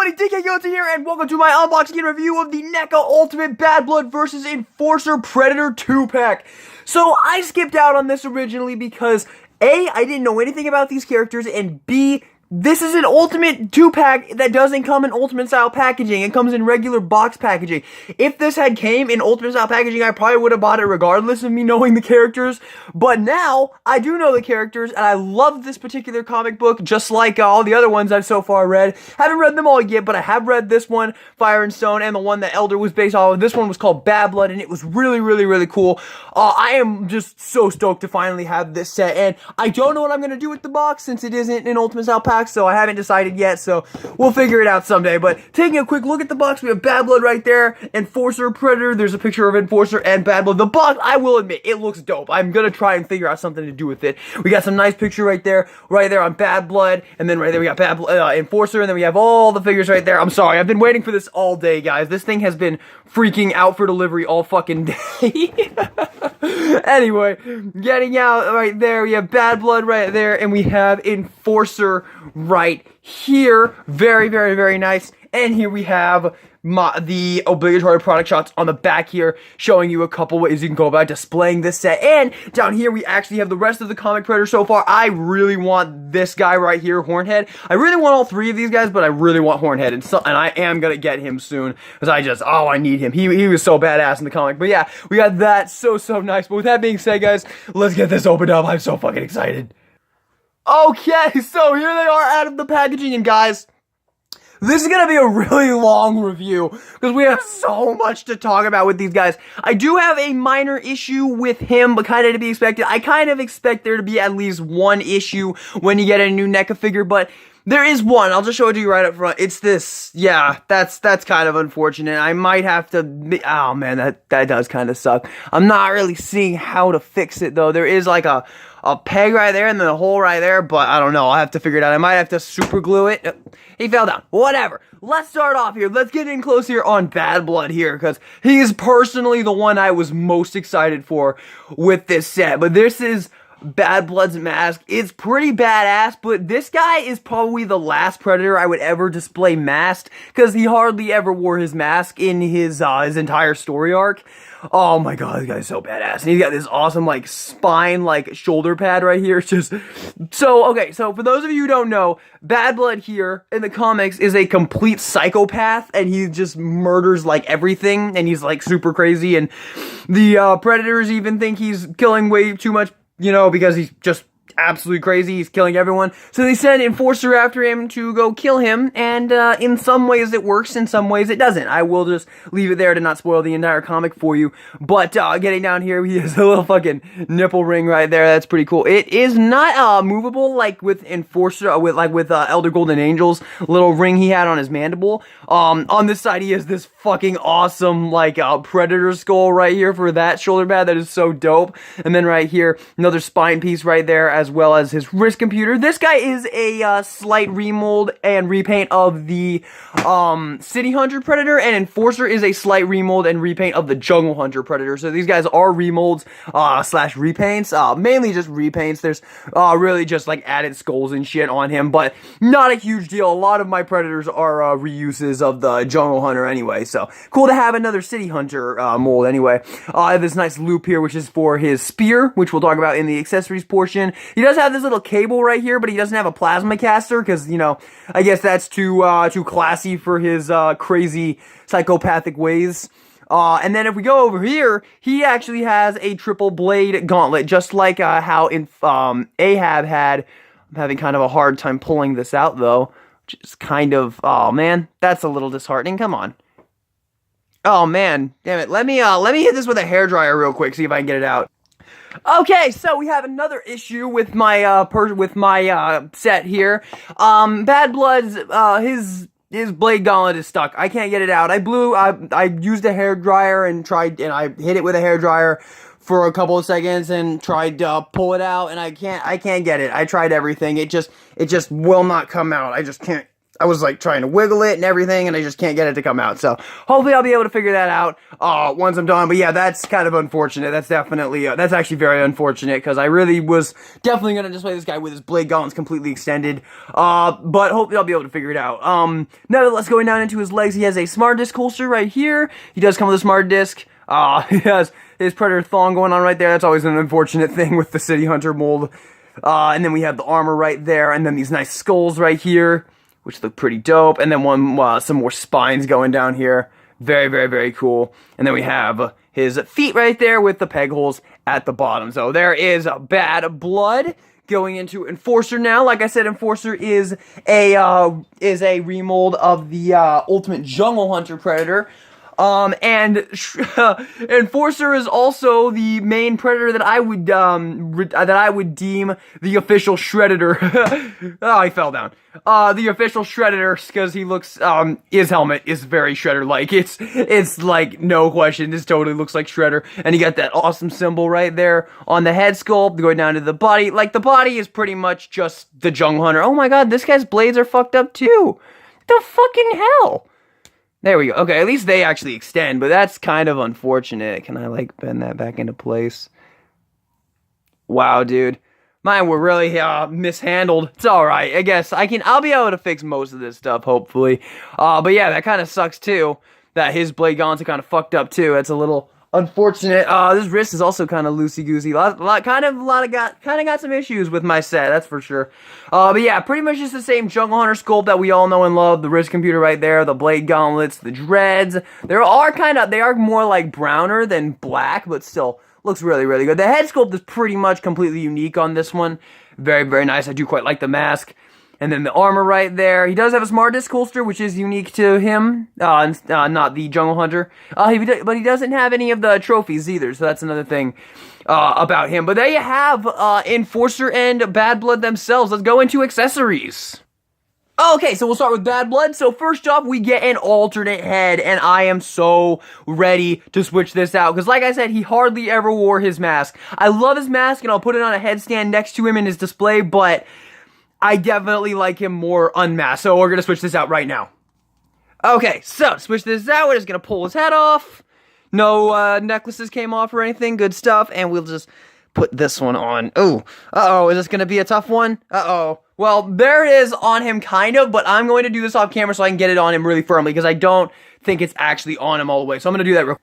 everybody, DK Yota here, and welcome to my unboxing and review of the NECA Ultimate Bad Blood vs. Enforcer Predator 2-pack. So, I skipped out on this originally because A, I didn't know anything about these characters, and B, this is an Ultimate 2-pack that doesn't come in Ultimate style packaging. It comes in regular box packaging. If this had came in Ultimate style packaging, I probably would have bought it regardless of me knowing the characters. But now, I do know the characters, and I love this particular comic book, just like all the other ones I've so far read. Haven't read them all yet, but I have read this one, Fire and Stone, and the one that Elder was based off of. This one was called Bad Blood, and it was really cool. I am just so stoked to finally have this set, and I don't know what I'm going to do with the box, since it isn't an Ultimate style pack, so I haven't decided yet, so we'll figure it out someday. But taking a quick look at the box, we have Bad Blood right there, Enforcer, Predator, there's a picture of Enforcer and Bad Blood. The box, I will admit, it looks dope. I'm gonna try and figure out something to do with it. We got some nice picture right there on Bad Blood, and then right there we got Bad Blood, Enforcer, and then we have all the figures right there. I'm sorry, I've been waiting for this all day, guys. This thing has been freaking out for delivery all fucking day. Anyway, getting out right there, we have Bad Blood right there, and we have Enforcer right here. Very nice. And here we have the obligatory product shots on the back here, showing you a couple ways you can go about displaying this set. And down here, we actually have the rest of the comic Predator so far. I really want this guy right here, Hornhead. I really want all three of these guys, but I really want Hornhead, and I am gonna get him soon, because I need him. He was so badass in the comic. But yeah, we got that. So nice. But with that being said, guys, let's get this opened up. I'm so fucking excited. Okay, so here they are out of the packaging, and guys, this is gonna be a really long review, because we have so much to talk about with these guys. I do have a minor issue with him, but kind of to be expected. I kind of expect there to be at least one issue when you get a new NECA figure, but there is one. I'll just show it to you right up front. It's this. Yeah, that's kind of unfortunate. I might have to, oh man, that does kind of suck. I'm not really seeing how to fix it, though. There is like a peg right there and then a hole right there, but I don't know. I'll have to figure it out. I might have to super glue it. He fell down. Whatever. Let's start off here. Let's get in close here on Bad Blood here, because he is personally the one I was most excited for with this set. But this is Bad Blood's mask. It's pretty badass, but this guy is probably the last Predator I would ever display masked, because he hardly ever wore his mask in his entire story arc. Oh my god, this guy's so badass. And he's got this awesome, like, spine, like, shoulder pad right here. It's just, so, okay, so for those of you who don't know, Bad Blood here in the comics is a complete psychopath, and he just murders, like, everything, and he's, like, super crazy, and the Predators even think he's killing way too much, you know, because he's just absolutely crazy. He's killing everyone. So they send Enforcer after him to go kill him, and in some ways it works, in some ways it doesn't. I will just leave it there to not spoil the entire comic for you. But getting down here, he has a little fucking nipple ring right there. That's pretty cool. It is not movable like with Enforcer, with Elder Golden Angel's little ring he had on his mandible. On this side, he has this fucking awesome like Predator skull right here for that shoulder pad. That is so dope. And then right here, another spine piece right there, as well as his wrist computer. This guy is a slight remold and repaint of the City Hunter Predator, and Enforcer is a slight remold and repaint of the Jungle Hunter Predator. So these guys are remolds slash repaints, mainly just repaints. There's really just like added skulls and shit on him, but not a huge deal. A lot of my Predators are reuses of the Jungle Hunter anyway, so cool to have another City Hunter mold anyway. I have this nice loop here, which is for his spear, which we'll talk about in the accessories portion. He does have this little cable right here, but he doesn't have a plasma caster, because, you know, I guess that's too classy for his crazy psychopathic ways. And then if we go over here, he actually has a triple blade gauntlet, just like how Ahab had. I'm having kind of a hard time pulling this out, though, which is kind of, oh man, that's a little disheartening. Come on. Oh man, damn it. Let me hit this with a hairdryer real quick, see if I can get it out. Okay, so we have another issue with my set here. Bad Blood's his blade gauntlet is stuck. I can't get it out. I used a hairdryer and I hit it with a hairdryer for a couple of seconds and tried to pull it out, and I can't get it. I tried everything. It just will not come out. I just can't I was like trying to wiggle it and everything, and I just can't get it to come out. So hopefully I'll be able to figure that out once I'm done. But yeah, that's kind of unfortunate. That's definitely that's actually very unfortunate, because I really was definitely gonna display this guy with his blade gauntlets completely extended. But hopefully I'll be able to figure it out. Now let's go down into his legs. He has a smart disc holster right here. He does come with a smart disc. He has his Predator thong going on right there. That's always an unfortunate thing with the City Hunter mold. And then we have the armor right there, and then these nice skulls right here, which look pretty dope. And then some more spines going down here. Very, very, very cool. And then we have his feet right there with the peg holes at the bottom. So there is Bad Blood going into Enforcer now. Like I said, Enforcer is a remold of the Ultimate Jungle Hunter Predator. And Enforcer is also the main predator that I would deem the official Shredder. Oh, he fell down. The official Shredder, because he looks, his helmet is very Shredder-like. It's like, no question, this totally looks like Shredder. And you got that awesome symbol right there on the head sculpt, going down to the body. Like, the body is pretty much just the Jungle Hunter. Oh my god, this guy's blades are fucked up too. The fucking hell? There we go. Okay, at least they actually extend, but that's kind of unfortunate. Can I, like, bend that back into place? Wow, dude. Mine were really, mishandled. It's alright. I guess I'll be able to fix most of this stuff, hopefully. But yeah, that kind of sucks, too. That his blade gauntlets are kind of fucked up, too. That's a little unfortunate. This wrist is also kind of loosey-goosey. Got some issues with my set, that's for sure. But yeah, pretty much just the same Jungle Hunter sculpt that we all know and love. The wrist computer right there, the blade gauntlets, the dreads. They are more like browner than black, but still looks really, really good. The head sculpt is pretty much completely unique on this one. Very, very nice. I do quite like the mask. And then the armor right there. He does have a smart disc holster, which is unique to him, not the Jungle Hunter. But he doesn't have any of the trophies either, so that's another thing about him. But there you have Enforcer and Bad Blood themselves. Let's go into accessories. Okay, so we'll start with Bad Blood. So first off, we get an alternate head, and I am so ready to switch this out, because like I said, he hardly ever wore his mask. I love his mask, and I'll put it on a headstand next to him in his display, but I definitely like him more unmasked, so we're going to switch this out right now. Okay, so to switch this out, we're just going to pull his head off. No necklaces came off or anything, good stuff, and we'll just put this one on. Ooh, uh-oh, is this going to be a tough one? Uh-oh. Well, there it is on him, kind of, but I'm going to do this off camera so I can get it on him really firmly, because I don't think it's actually on him all the way, so I'm going to do that real quick.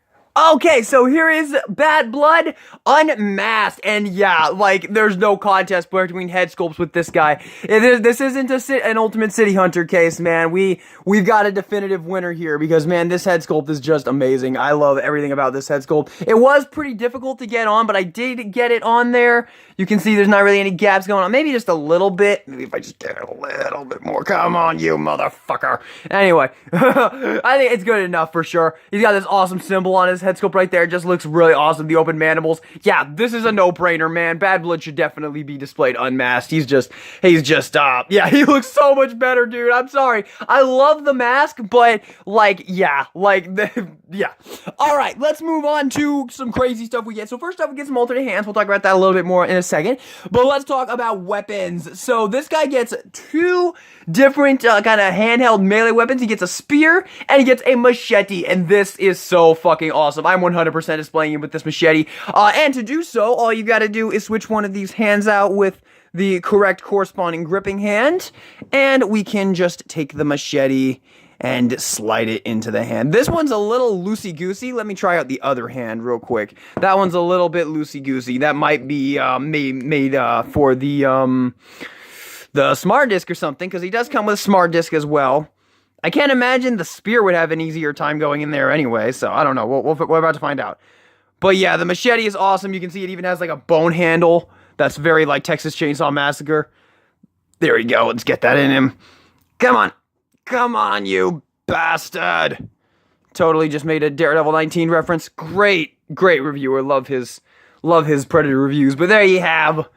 Okay, so here is Bad Blood unmasked, and yeah, like, there's no contest between head sculpts with this guy. This isn't an Ultimate City Hunter case, man. We've got a definitive winner here, because, man, this head sculpt is just amazing. I love everything about this head sculpt. It was pretty difficult to get on, but I did get it on there. You can see there's not really any gaps going on. Maybe just a little bit. Maybe if I just get a little bit more. Come on, you motherfucker. Anyway, I think it's good enough for sure. He's got this awesome symbol on his head sculpt right there. It just looks really awesome. The open mandibles. Yeah, this is a no-brainer, man. Bad Blood should definitely be displayed unmasked. He's just, yeah, he looks so much better, dude. I'm sorry. I love the mask, but, like, yeah. Alright, let's move on to some crazy stuff we get. So first off, we get some alternate hands. We'll talk about that a little bit more in a second. But let's talk about weapons. So this guy gets two different kind of handheld melee weapons. He gets a spear and he gets a machete. And this is so fucking awesome. I'm 100% displaying him with this machete. And to do so, all you gotta do is switch one of these hands out with the correct corresponding gripping hand. And we can just take the machete and slide it into the hand. This one's a little loosey-goosey. Let me try out the other hand real quick. That one's a little bit loosey-goosey. That might be made for the smart disc or something, because he does come with a smart disc as well. I can't imagine the spear would have an easier time going in there anyway, so I don't know. We're about to find out. But yeah, the machete is awesome. You can see it even has like a bone handle that's very like Texas Chainsaw Massacre. There we go. Let's get that in him. Come on. Come on, you bastard. Totally just made a Daredevil 19 reference. Great reviewer. Love his Predator reviews. But there you have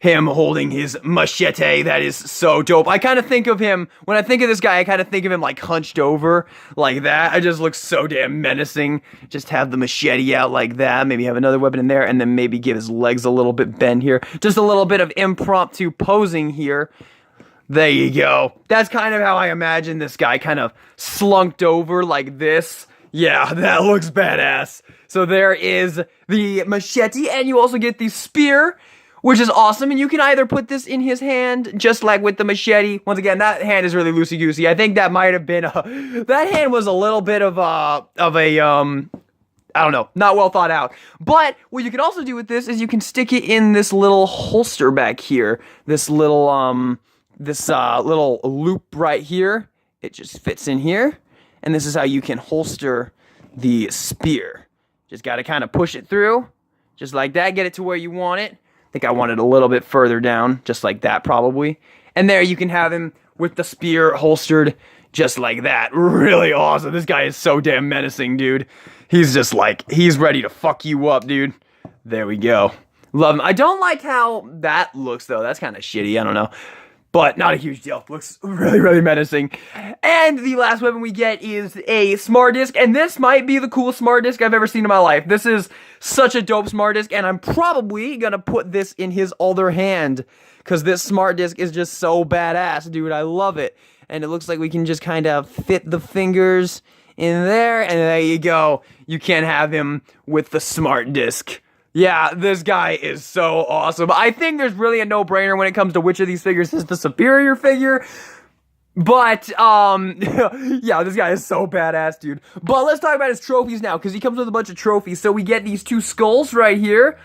him holding his machete. That is so dope. I kind of think of him, when I think of this guy, I kind of think of him like hunched over like that. It just looks so damn menacing. Just have the machete out like that. Maybe have another weapon in there, and then maybe give his legs a little bit bend here. Just a little bit of impromptu posing here. There you go. That's kind of how I imagine this guy kind of slunked over like this. Yeah, that looks badass. So there is the machete, and you also get the spear, which is awesome. And you can either put this in his hand, just like with the machete. Once again, that hand is really loosey-goosey. I think that might have been that hand was a little bit of a I don't know, not well thought out. But what you can also do with this is you can stick it in this little holster back here. This little little loop right here. It just fits in here. And this is how you can holster the spear. Just got to kind of push it through, just like that. Get it to where you want it. I think I want it a little bit further down, just like that probably. And there you can have him with the spear holstered just like that. Really awesome. This guy is so damn menacing, dude. He's just like, he's ready to fuck you up, dude. There we go. Love him. I don't like how that looks, though. That's kind of shitty. I don't know. But not a huge deal. Looks really, really menacing. And the last weapon we get is a smart disc. And this might be the coolest smart disc I've ever seen in my life. This is such a dope smart disc. And I'm probably going to put this in his other hand, because this smart disc is just so badass, dude. I love it. And it looks like we can just kind of fit the fingers in there, and there you go. You can have him with the smart disc. Yeah, this guy is so awesome. I think there's really a no-brainer when it comes to which of these figures is the superior figure. But, yeah, this guy is so badass, dude. But let's talk about his trophies now, because he comes with a bunch of trophies. So we get these two skulls right here,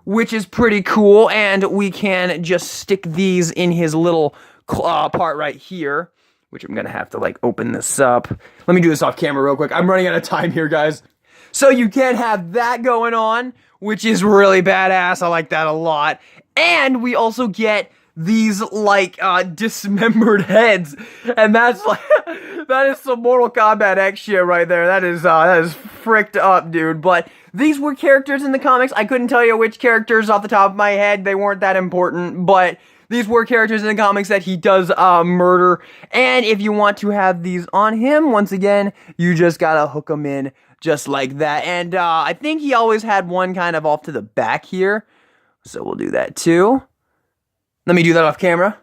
which is pretty cool, and we can just stick these in his little part right here, which I'm gonna have to, like, open this up. Let me do this off camera real quick. I'm running out of time here, guys. So you can have that going on, which is really badass. I like that a lot. And we also get these, like, dismembered heads. And that's, like, that is some Mortal Kombat X shit right there. That is fricked up, dude. But these were characters in the comics. I couldn't tell you which characters off the top of my head. They weren't that important, but these were characters in the comics that he does murder. And if you want to have these on him, once again, you just gotta hook them in just like that. And I think he always had one kind of off to the back here. So we'll do that too. Let me do that off camera.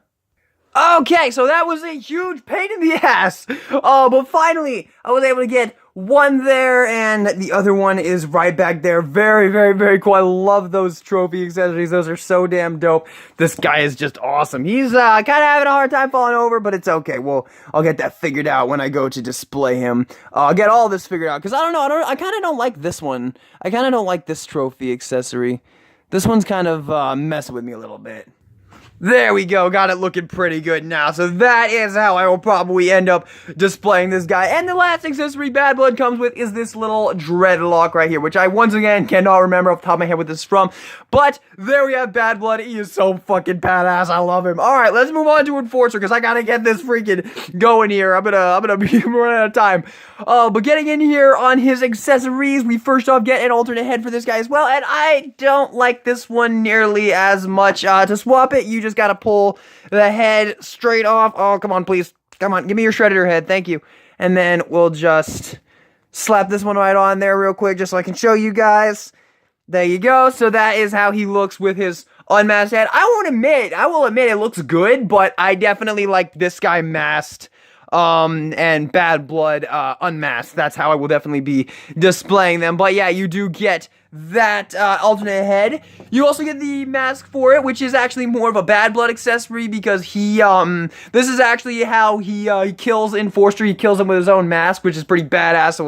Okay, so that was a huge pain in the ass. But finally, I was able to get one there, and the other one is right back there. Very, very, very cool. I love those trophy accessories. Those are so damn dope. This guy is just awesome. He's kind of having a hard time falling over, but it's okay. Well, I'll get that figured out when I go to display him. I'll get all this figured out, because I don't know. I kind of don't like this one. I kind of don't like this trophy accessory. This one's kind of messing with me a little bit. There we go, got it looking pretty good now. So that is how I will probably end up displaying this guy. And the last accessory Bad Blood comes with is this little dreadlock right here, which I once again cannot remember off the top of my head what this is from. But there we have Bad Blood. He is so fucking badass. I love him. Alright, let's move on to Enforcer, because I gotta get this freaking going here. I'm gonna be running out of time. But getting in here on his accessories, we first off get an alternate head for this guy as well. And I don't like this one nearly as much. To swap it, you just gotta pull the head straight off. Oh, come on, please. Come on, give me your Shredder head. Thank you. And then we'll just slap this one right on there real quick, just so I can show you guys. There you go. So that is how he looks with his unmasked head. I will admit it looks good, but I definitely like this guy masked. And Bad Blood, unmasked. That's how I will definitely be displaying them. But yeah, you do get that, alternate head. You also get the mask for it, which is actually more of a Bad Blood accessory, because he, this is actually how he kills Enforcer. He kills him with his own mask, which is pretty badass. So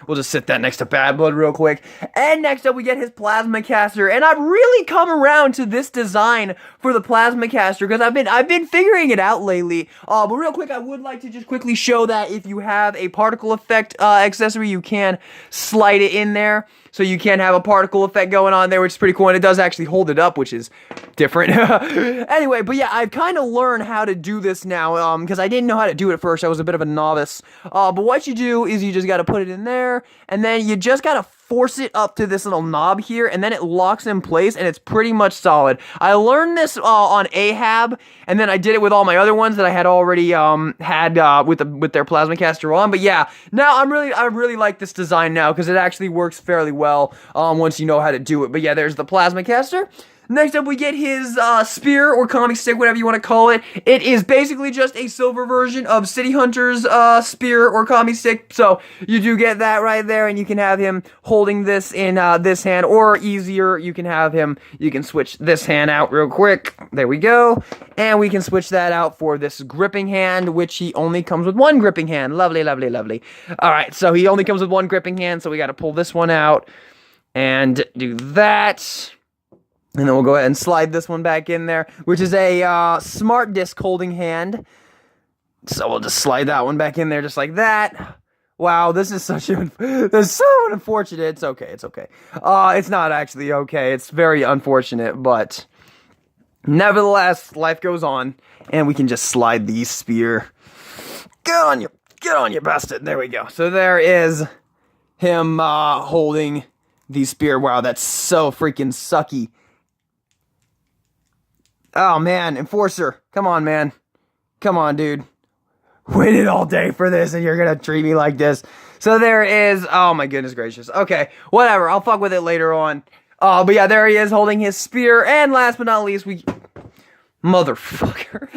we'll just sit that next to Bad Blood real quick. And next up, we get his Plasma Caster. And I've really come around to this design for the Plasma Caster, because I've been figuring it out lately. But real quick, I would like to just quickly show that if you have a particle effect accessory, you can slide it in there. So you can have a particle effect going on there, which is pretty cool, and it does actually hold it up, which is different. Anyway, but yeah, I've kind of learned how to do this now, because I didn't know how to do it at first. I was a bit of a novice. But what you do is you just got to put it in there, and then you just got to force it up to this little knob here, and then it locks in place, and it's pretty much solid. I learned this on Ahab, and then I did it with all my other ones that I had already had with their Plasma Caster on. But yeah, now I really like this design now, because it actually works fairly well once you know how to do it. But yeah, there's the Plasma Caster. Next up, we get his spear or comic stick, whatever you want to call it. It is basically just a silver version of City Hunter's spear or comic stick. So you do get that right there, and you can have him holding this in this hand, or easier, you can switch this hand out real quick. There we go. And we can switch that out for this gripping hand, which he only comes with one gripping hand. Lovely, lovely, lovely. All right, so he only comes with one gripping hand, so we got to pull this one out and do that. And then we'll go ahead and slide this one back in there, which is a smart disc holding hand. So we'll just slide that one back in there just like that. Wow, this is so unfortunate. It's okay, it's okay. It's not actually okay. It's very unfortunate, but nevertheless, life goes on, and we can just slide the spear. Get on, you bastard. There we go. So there is him holding the spear. Wow, that's so freaking sucky. Oh, man, Enforcer. Come on, man. Come on, dude. Waited all day for this, and you're gonna treat me like this. So there is... Oh, my goodness gracious. Okay, whatever. I'll fuck with it later on. But yeah, there he is holding his spear. And last but not least, Motherfucker.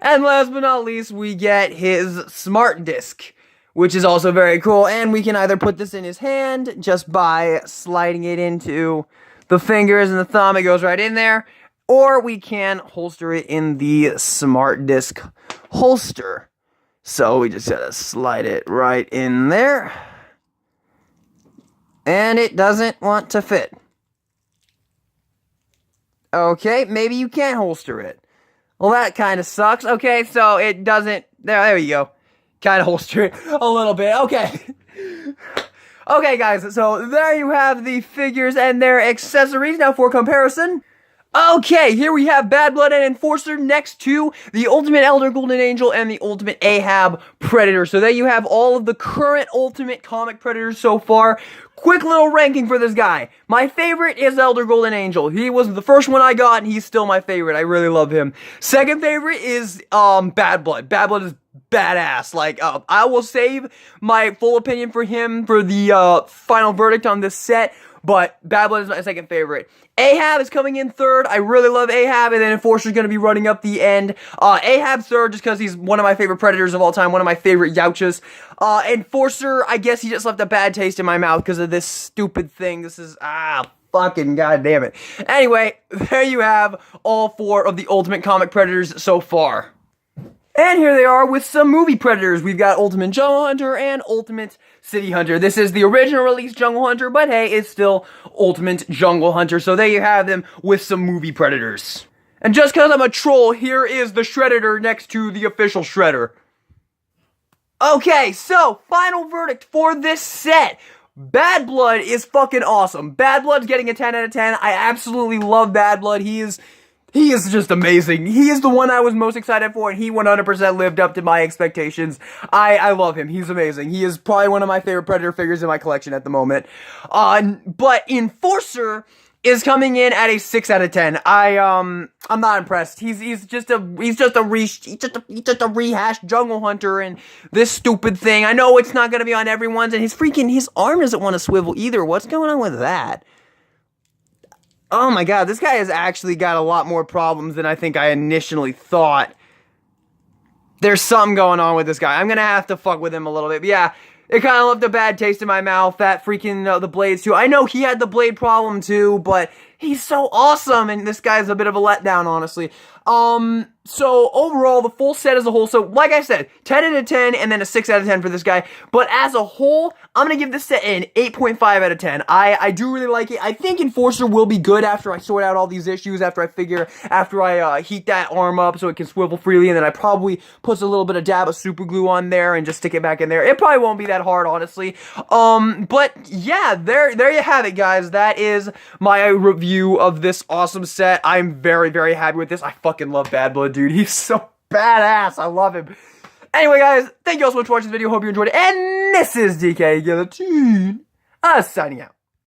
And last but not least, we get his smart disc, which is also very cool. And we can either put this in his hand just by sliding it into the fingers and the thumb. It goes right in there. Or we can holster it in the smart disc holster. So we just gotta slide it right in there. And it doesn't want to fit. Okay, maybe you can't holster it. Well, that kind of sucks. Okay, so it doesn't... There you go. Kind of holster it a little bit. Okay. Okay, guys, so there you have the figures and their accessories. Now for comparison... Okay, here we have Bad Blood and Enforcer next to the Ultimate Elder Golden Angel and the Ultimate Ahab Predator. So there you have all of the current Ultimate comic Predators so far. Quick little ranking for this guy. My favorite is Elder Golden Angel. He was the first one I got, and he's still my favorite. I really love him. Second favorite is Bad Blood. Bad Blood is badass. Like, I will save my full opinion for him for the final verdict on this set. But Bad Blood is my second favorite. Ahab is coming in third. I really love Ahab, and then Enforcer's going to be running up the end. Ahab third just because he's one of my favorite Predators of all time, one of my favorite Youches. Enforcer, I guess he just left a bad taste in my mouth because of this stupid thing. This is, fucking goddamn it. Anyway, there you have all four of the Ultimate Comic Predators so far. And here they are with some movie Predators. We've got Ultimate Jungle Hunter and Ultimate City Hunter. This is the original release Jungle Hunter, but hey, it's still Ultimate Jungle Hunter. So there you have them with some movie Predators. And just because I'm a troll, here is the Shredder next to the official Shredder. Okay, so final verdict for this set. Bad Blood is fucking awesome. Bad Blood's getting a 10 out of 10. I absolutely love Bad Blood. He is just amazing. He is the one I was most excited for, and he 100% lived up to my expectations. I love him. He's amazing. He is probably one of my favorite Predator figures in my collection at the moment. But Enforcer is coming in at a 6 out of 10. I'm not impressed. He's just a rehashed Jungle Hunter and this stupid thing. I know it's not gonna be on everyone's, and his arm doesn't want to swivel either. What's going on with that? Oh my god, this guy has actually got a lot more problems than I think I initially thought. There's something going on with this guy. I'm gonna have to fuck with him a little bit. But yeah, it kind of left a bad taste in my mouth. That freaking, the blades too. I know he had the blade problem too, but he's so awesome. And this guy's a bit of a letdown, honestly. So overall, the full set as a whole, so like I said, 10 out of 10 and then a 6 out of 10 for this guy. But as a whole, I'm going to give this set an 8.5 out of 10. I do really like it. I think Enforcer will be good after I sort out all these issues, after I heat that arm up so it can swivel freely, and then I probably put a little bit of dab of super glue on there and just stick it back in there. It probably won't be that hard, honestly. But yeah, there you have it, guys. That is my review of this awesome set. I'm very, very happy with this. I fucking love Bad Blood, dude. He's so badass. I love him. Anyway, guys, thank you all so much for watching this video. Hope you enjoyed it. And this is DK Guillotine, signing out.